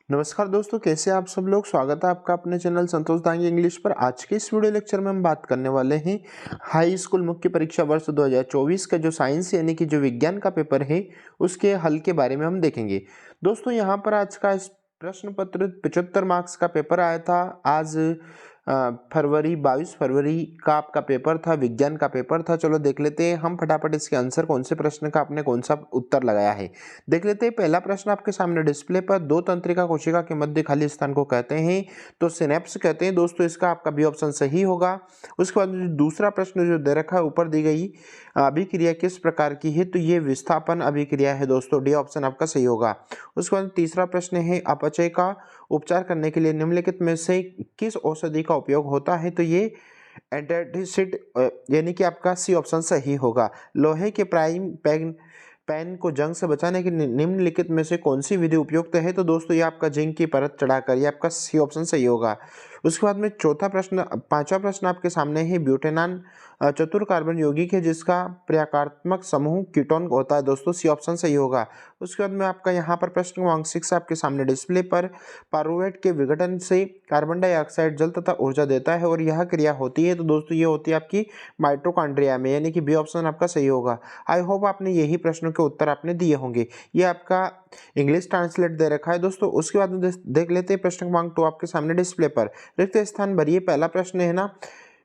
नमस्कार दोस्तों, कैसे आप सब लोग। स्वागत है आपका अपने चैनल संतोष दांगी इंग्लिश पर। आज के इस वीडियो लेक्चर में हम बात करने वाले हैं हाई स्कूल मुख्य परीक्षा वर्ष 2024 का जो साइंस यानी कि जो विज्ञान का पेपर है उसके हल के बारे में हम देखेंगे। दोस्तों यहाँ पर आज का इस प्रश्न पत्र 75 मार्क्स का पेपर आया था। आज 22 फरवरी का आपका पेपर था, विज्ञान का पेपर था। चलो देख लेते हैं हम फटाफट इसके आंसर, कौन से प्रश्न का आपने कौन सा उत्तर लगाया है। देख लेते हैं। पहला प्रश्न आपके सामने डिस्प्ले पर, दो तंत्रिका कोशिका के मध्य खाली स्थान को कहते हैं तो सिनेप्स कहते हैं। दोस्तों इसका आपका बी ऑप्शन सही होगा। उसके बाद दूसरा प्रश्न जो दे रखा है ऊपर दी गई अभिक्रिया किस प्रकार की है, तो ये विस्थापन अभिक्रिया है। दोस्तों डी ऑप्शन आपका सही होगा। उसके बाद तीसरा प्रश्न है अपचय का उपचार करने के लिए निम्नलिखित में से किस औषधि का उपयोग होता है, तो ये एंटासिड यानी कि आपका सी ऑप्शन सही होगा। लोहे के प्राइम पैन को जंग से बचाने के निम्नलिखित में से कौन सी विधि उपयुक्त है, तो दोस्तों ये आपका जिंक की परत चढ़ाकर, ये आपका सी ऑप्शन सही होगा। उसके बाद में पांचवा प्रश्न आपके सामने है ब्यूटेनॉन चतुर कार्बन यौगिक है जिसका प्रकार्यात्मक समूह कीटोन होता है। दोस्तों सी ऑप्शन सही होगा। उसके बाद में आपका यहाँ पर प्रश्न क्रमांक 6 आपके सामने डिस्प्ले पर, पारुवेट के विघटन से कार्बन डाइऑक्साइड जल तथा ऊर्जा देता है और यह क्रिया होती है, तो दोस्तों ये होती है आपकी माइटोकॉन्ड्रिया में, यानी कि बी ऑप्शन आपका सही होगा। आई होप आपने यही प्रश्नों के उत्तर आपने दिए होंगे। ये आपका इंग्लिश ट्रांसलेट दे रखा है दोस्तों। उसके बाद देख लेते हैं प्रश्न क्रमांक 2 आपके सामने डिस्प्ले पर, रिक्त स्थान भरिए। पहला प्रश्न है ना,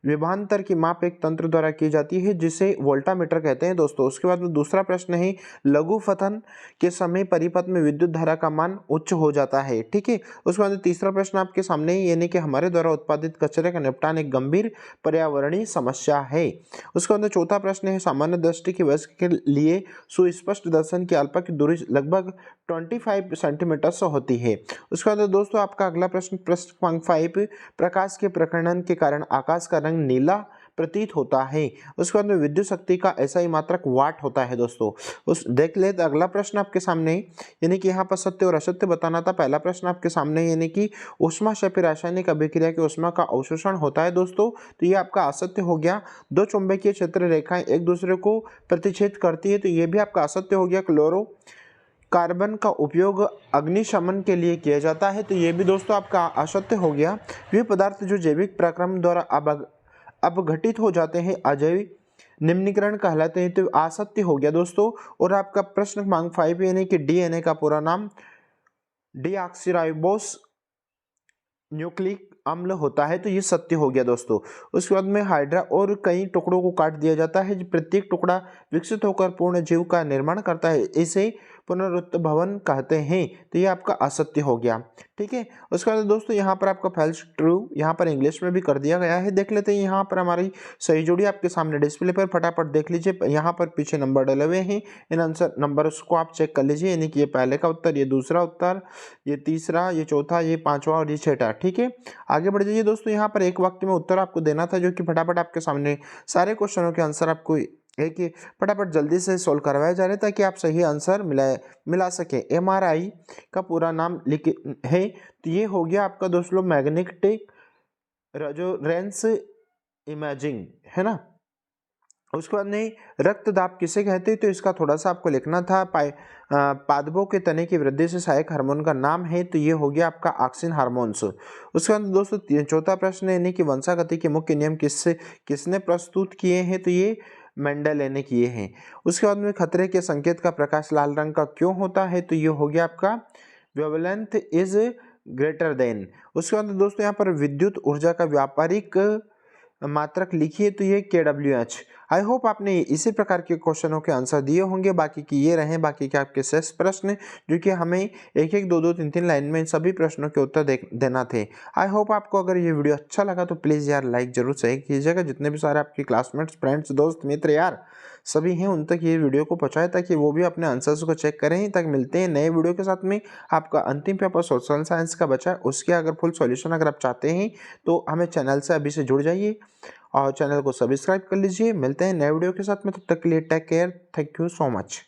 विभवांतर की माप एक तंत्र द्वारा की जाती है जिसे वोल्टामीटर कहते हैं दोस्तों। उसके बाद में दूसरा प्रश्न है, लघु फथन के समय परिपथ में विद्युत धारा का मान उच्च हो जाता है। ठीक है। उसके बाद तीसरा प्रश्न आपके सामने है, यानी कि हमारे द्वारा उत्पादित कचरे का निपटान एक गंभीर पर्यावरणीय समस्या है। उसके बाद चौथा प्रश्न है, सामान्य दृष्टि के वयस्क के लिए सुस्पष्ट दर्शन की अल्पा की दूरी लगभग 25 सेंटीमीटर से होती है। उसके बाद दोस्तों आपका अगला प्रश्न क्रमांक 5, प्रकाश के प्रकर्णन के कारण आकाश का रंग नीला प्रतीत होता है। उसके बाद में विद्युत शक्ति का ऐसा ही मात्रक वाट होता है दोस्तों। उस देख ले अगला प्रश्न आपके सामने, यानी कि यहाँ पर सत्य और असत्य बताना था। पहला प्रश्न आपके सामने, यानी कि ऊष्माक्षेपी रासायनिक अभिक्रिया की ऊष्मा का अवशोषण होता है दोस्तों, तो ये आपका असत्य हो गया। दो चुंबकीय क्षेत्र रेखाएं एक दूसरे को प्रतिच्छेद करती है, तो ये भी आपका असत्य हो गया। क्लोरो कार्बन का उपयोग अग्निशमन के लिए किया जाता है, तो ये भी दोस्तों आपका असत्य हो गया। वे पदार्थ जो जैविक प्रक्रम द्वारा अपघटित हो जाते हैं अजैविक निम्नीकरण कहलाते हैं, तो असत्य हो गया दोस्तों। और आपका प्रश्न क्रमांक 5, यानी कि डीएनए का पूरा नाम डीऑक्सीराइबोस न्यूक्लिक अम्ल होता है, तो ये सत्य हो गया दोस्तों। उसके बाद में हाइड्रा और कई टुकड़ों को काट दिया जाता है, प्रत्येक टुकड़ा विकसित होकर पूर्ण जीव का निर्माण करता है, इसे पुनरुत्भवन कहते हैं, तो ये आपका असत्य हो गया। ठीक है। उसके बाद दोस्तों यहाँ पर आपका फॉल्स ट्रू यहाँ पर इंग्लिश में भी कर दिया गया है। देख लेते हैं यहाँ पर हमारी सही जोड़ी आपके सामने डिस्प्ले पर, फटाफट देख लीजिए। यहाँ पर पीछे नंबर डले हुए हैं, इन आंसर नंबर को आप चेक कर लीजिए, यानी कि ये पहले का उत्तर, ये दूसरा उत्तर, ये तीसरा, ये चौथा, ये पांचवा और ये छठा। ठीक है। आगे बढ़ जाइए दोस्तों। यहाँ पर एक वाक्य में उत्तर आपको देना था, जो कि फटाफट आपके सामने सारे क्वेश्चनों के आंसर आपको एक ही फटाफट जल्दी से सोल्व करवाया जा रहा है, ताकि आप सही आंसर मिला सके। एमआरआई का पूरा नाम लिख है, तो ये हो गया आपका दोस्तों मैग्नेटिक रेजोनेंस इमेजिंग, है ना। उसके बाद नहीं, रक्तदाब किसे कहते हैं, तो इसका थोड़ा सा आपको लिखना था। पादपों के तने की वृद्धि से सहायक हार्मोन का नाम है, तो ये हो गया आपका ऑक्सिन हार्मोन्स। उसके बाद दोस्तों चौथा प्रश्न है, यानी कि वंशागति के मुख्य नियम किसने प्रस्तुत किए हैं, तो ये मेंडल ने किए हैं। उसके बाद में खतरे के संकेत का प्रकाश लाल रंग का क्यों होता है, तो ये हो गया आपका वेवलेंथ इज ग्रेटर देन। उसके बाद दोस्तों यहाँ पर विद्युत ऊर्जा का व्यापारिक मात्रक लिखिए, तो ये KWH। आई होप आपने इसी प्रकार के क्वेश्चनों के आंसर दिए होंगे। बाकी की ये रहे बाकी के आपके शेष प्रश्न, जो कि हमें एक एक दो दो तीन तीन लाइन में इन सभी प्रश्नों के उत्तर देना थे। आई होप आपको अगर ये वीडियो अच्छा लगा तो प्लीज़ यार लाइक जरूर सही कीजिएगा। जितने भी सारे आपके क्लासमेट्स, फ्रेंड्स, दोस्त, मित्र यार सभी हैं, उन तक ये वीडियो को पहुँचाए, ताकि वो भी अपने आंसर्स को चेक करें। तक मिलते हैं नए वीडियो के साथ में। आपका अंतिम पेपर सोशल साइंस का बचा है, उसके अगर फुल सॉल्यूशन अगर आप चाहते हैं तो हमें चैनल से अभी से जुड़ जाइए और चैनल को सब्सक्राइब कर लीजिए। मिलते हैं नए वीडियो के साथ में, तब तक के लिए take care. Thank you so much.